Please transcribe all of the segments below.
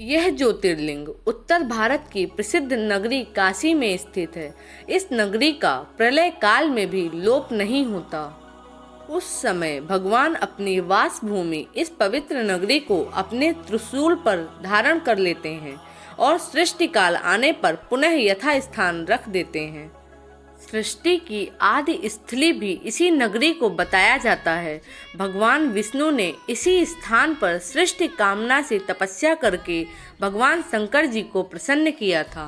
यह ज्योतिर्लिंग उत्तर भारत की प्रसिद्ध नगरी काशी में स्थित है। इस नगरी का प्रलय काल में भी लोप नहीं होता। उस समय भगवान अपनी वास भूमि इस पवित्र नगरी को अपने त्रिशूल पर धारण कर लेते हैं और सृष्टि काल आने पर पुनः यथास्थान रख देते हैं। सृष्टि की आदि स्थली भी इसी नगरी को बताया जाता है। भगवान विष्णु ने इसी स्थान पर सृष्टि कामना से तपस्या करके भगवान शंकर जी को प्रसन्न किया था।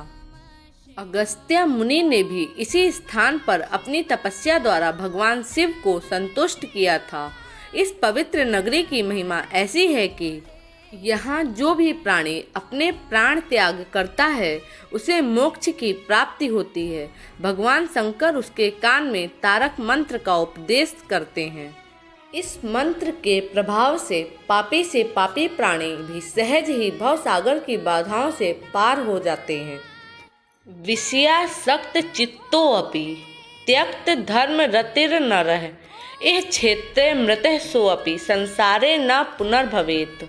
अगस्त्य मुनि ने भी इसी स्थान पर अपनी तपस्या द्वारा भगवान शिव को संतुष्ट किया था। इस पवित्र नगरी की महिमा ऐसी है कि यहाँ जो भी प्राणी अपने प्राण त्याग करता है उसे मोक्ष की प्राप्ति होती है। भगवान शंकर उसके कान में तारक मंत्र का उपदेश करते हैं। इस मंत्र के प्रभाव से पापी प्राणी भी सहज ही भवसागर की बाधाओं से पार हो जाते हैं। विषयासक्त चित्तोऽपि त्यक्त धर्म रतिर्नरः इह क्षेत्रे मृतः सोऽपि संसारे न पुनर्भवेत्।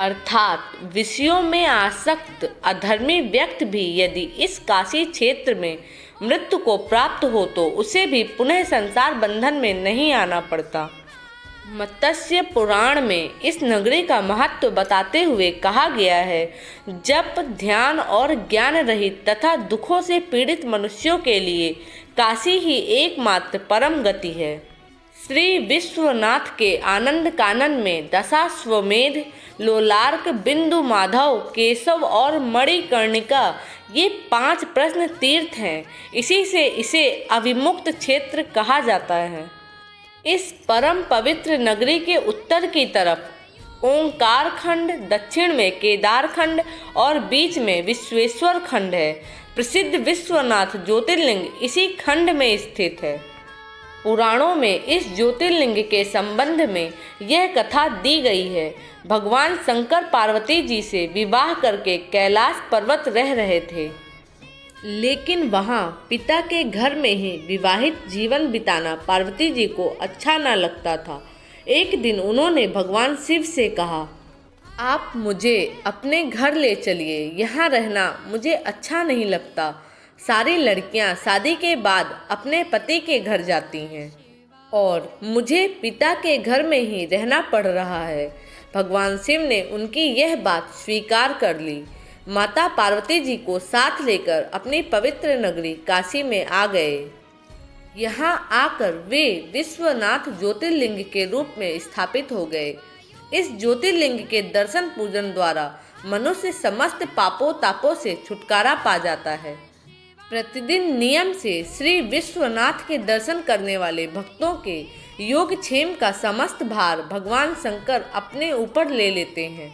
अर्थात विषयों में आसक्त अधर्मी व्यक्ति भी यदि इस काशी क्षेत्र में मृत्यु को प्राप्त हो तो उसे भी पुनः संसार बंधन में नहीं आना पड़ता। मत्स्य पुराण में इस नगरी का महत्व बताते हुए कहा गया है, जप ध्यान और ज्ञान रहित तथा दुखों से पीड़ित मनुष्यों के लिए काशी ही एकमात्र परम गति है। श्री विश्वनाथ के आनंद कानन में दशाश्वमेध, लोलार्क, बिंदु माधव, केशव और मणिकर्णिका ये 5 प्रश्न तीर्थ हैं। इसी से इसे अविमुक्त क्षेत्र कहा जाता है। इस परम पवित्र नगरी के उत्तर की तरफ ओंकार खंड, दक्षिण में केदार खंड और बीच में विश्वेश्वर खंड है। प्रसिद्ध विश्वनाथ ज्योतिर्लिंग इसी खंड में स्थित है। पुराणों में इस ज्योतिर्लिंग के संबंध में यह कथा दी गई है। भगवान शंकर पार्वती जी से विवाह करके कैलाश पर्वत रह रहे थे, लेकिन वहाँ पिता के घर में ही विवाहित जीवन बिताना पार्वती जी को अच्छा न लगता था। एक दिन उन्होंने भगवान शिव से कहा, आप मुझे अपने घर ले चलिए, यहाँ रहना मुझे अच्छा नहीं लगता। सारी लड़कियाँ शादी के बाद अपने पति के घर जाती हैं और मुझे पिता के घर में ही रहना पड़ रहा है। भगवान शिव ने उनकी यह बात स्वीकार कर ली। माता पार्वती जी को साथ लेकर अपनी पवित्र नगरी काशी में आ गए। यहाँ आकर वे विश्वनाथ ज्योतिर्लिंग के रूप में स्थापित हो गए। इस ज्योतिर्लिंग के दर्शन पूजन द्वारा मनुष्य समस्त पापों तापों से छुटकारा पा जाता है। प्रतिदिन नियम से श्री विश्वनाथ के दर्शन करने वाले भक्तों के योगक्षेम का समस्त भार भगवान शंकर अपने ऊपर ले लेते हैं।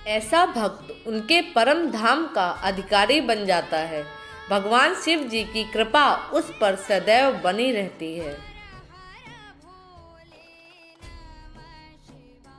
ऐसा भक्त उनके परम धाम का अधिकारी बन जाता है। भगवान शिव जी की कृपा उस पर सदैव बनी रहती है।